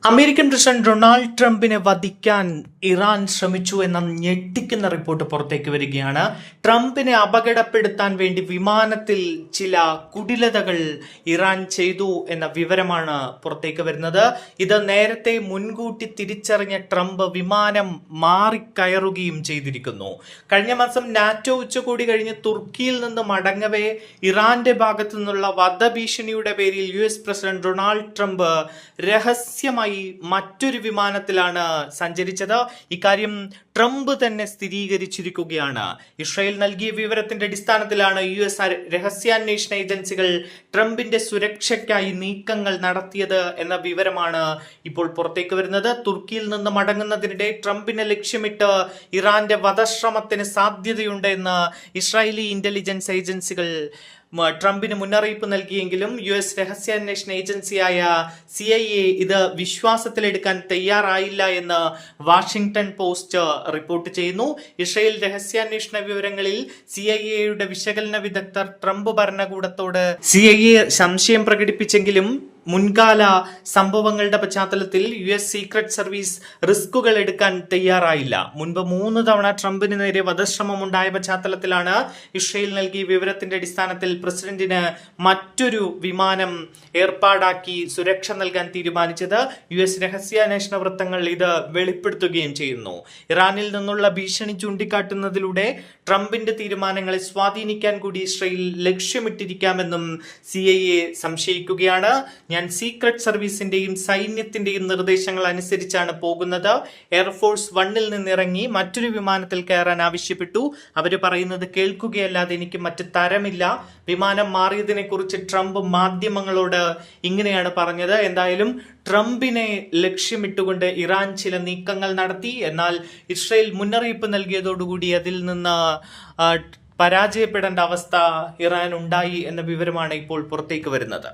American president Donald ട്രംപിനെ വധിക്കാൻ Iran ശ്രമിച്ചു എന്ന ഞെട്ടിക്കുന്ന റിപ്പോർട്ട് പുറത്തേക്ക് വരികയാണ്. ട്രംപിനെ അപകടപ്പെടുത്താൻ വേണ്ടി വിമാനത്തിൽ ചില കുടിലതകൾ ഇറാൻ ചെയ്തു എന്ന വിവരമാണ് പുറത്തേക്ക് വരുന്നത്. ഇത് നേരത്തെ മുൻകൂട്ടി തിരിച്ചറിഞ്ഞ ട്രംപ് വിമാനം മാറിക്കയറുകയും ചെയ്തിരിക്കുന്നു. കഴിഞ്ഞ മാസം നാറ്റോ ഉച്ചകോടി കഴിഞ്ഞ് തുർക്കിയിൽ നിന്ന് മടങ്ങവേ ഇറാന്റെ ഭാഗത്തു നിന്നുള്ള വധഭീഷണിയുടെ പേരിൽ US പ്രസിഡന്റ് ഡൊണാൾഡ് ട്രംപ് രഹസ്യമായി മറ്റൊരു വിമാനത്തിലാണ് സഞ്ചരിച്ചത്. ഇക്കാര്യം ട്രംപ് തന്നെ സ്ഥിരീകരിച്ചിരിക്കുകയാണ്. ഇസ്രായേൽ നൽകിയ വിവരത്തിന്റെ അടിസ്ഥാനത്തിലാണ് US രഹസ്യാന്വേഷണ ഏജൻസികൾ ട്രംപിന്റെ സുരക്ഷയ്ക്കായി നീക്കങ്ങൾ നടത്തിയത് എന്ന വിവരമാണ് ഇപ്പോൾ പുറത്തേക്ക് വരുന്നത്. തുർക്കിയിൽ നിന്ന് മടങ്ങുന്നതിനിടെ ട്രംപിനെ ലക്ഷ്യമിട്ട് ഇറാന്റെ വധശ്രമത്തിന് സാധ്യതയുണ്ട് എന്ന് ഇസ്രായേലി ഇന്റലിജൻസ് ഏജൻസികൾ ട്രംപിന് മുന്നറിയിപ്പ് നൽകിയെങ്കിലും US രഹസ്യാന്വേഷണ ഏജൻസിയായ CIA ഇത് വിശ്വാസത്തിലെടുക്കാൻ തയ്യാറായില്ല എന്ന് വാഷിംഗ്ടൺ പോസ്റ്റ് റിപ്പോർട്ട് ചെയ്യുന്നു. ഇസ്രായേൽ രഹസ്യാന്വേഷണ വിവരങ്ങളിൽ CIA വിശകലന വിദഗ്ധർ ട്രംപ് ഭരണകൂടത്തോട് CIA സംശയം പ്രകടിപ്പിച്ചെങ്കിലും മുൻകാല സംഭവങ്ങളുടെ പശ്ചാത്തലത്തിൽ US സീക്രട്ട് സർവീസ് റിസ്കുകൾ എടുക്കാൻ തയ്യാറായില്ല. മുൻപ് 3 തവണ ട്രംപിന് നേരെ വധശ്രമം ഉണ്ടായ പശ്ചാത്തലത്തിലാണ് ഇസ്രായേൽ നൽകിയ വിവരത്തിന്റെ അടിസ്ഥാനത്തിൽ പ്രസിഡന്റിന് മറ്റൊരു വിമാനം ഏർപ്പാടാക്കി സുരക്ഷ നൽകാൻ തീരുമാനിച്ചത്. US രഹസ്യാന്വേഷണ വൃത്തങ്ങൾ ഇത് വെളിപ്പെടുത്തുകയും ചെയ്യുന്നു. ഇറാനിൽ നിന്നുള്ള ഭീഷണി ചൂണ്ടിക്കാട്ടുന്നതിലൂടെ ട്രംപിന്റെ തീരുമാനങ്ങളെ സ്വാധീനിക്കാൻ കൂടി ഇസ്രായേൽ ലക്ഷ്യമിട്ടിരിക്കാമെന്നും CIA സംശയിക്കുകയാണ്. ഞാൻ സീക്രട്ട് സർവീസിന്റെയും സൈന്യത്തിന്റെയും നിർദ്ദേശങ്ങൾ അനുസരിച്ചാണ് പോകുന്നത്. എയർഫോഴ്സ് 1-ൽ നിന്നിറങ്ങി മറ്റൊരു വിമാനത്തിൽ കയറാൻ ആവശ്യപ്പെട്ടു. അവര് പറയുന്നത് കേൾക്കുകയല്ലാതെ എനിക്ക് മറ്റു തരമില്ല. വിമാനം മാറിയതിനെ കുറിച്ച് ട്രംപ് മാധ്യമങ്ങളോട് ഇങ്ങനെയാണ് പറഞ്ഞത്. എന്തായാലും ട്രംപിനെ ലക്ഷ്യമിട്ടുകൊണ്ട് ഇറാൻ ചില നീക്കങ്ങൾ നടത്തി. എന്നാൽ ഇസ്രായേൽ മുന്നറിയിപ്പ് നൽകിയതോടുകൂടി അതിൽ നിന്ന് പരാജയപ്പെടേണ്ട അവസ്ഥ ഇറാൻ ഉണ്ടായി എന്ന വിവരമാണ് ഇപ്പോൾ പുറത്തേക്ക് വരുന്നത്.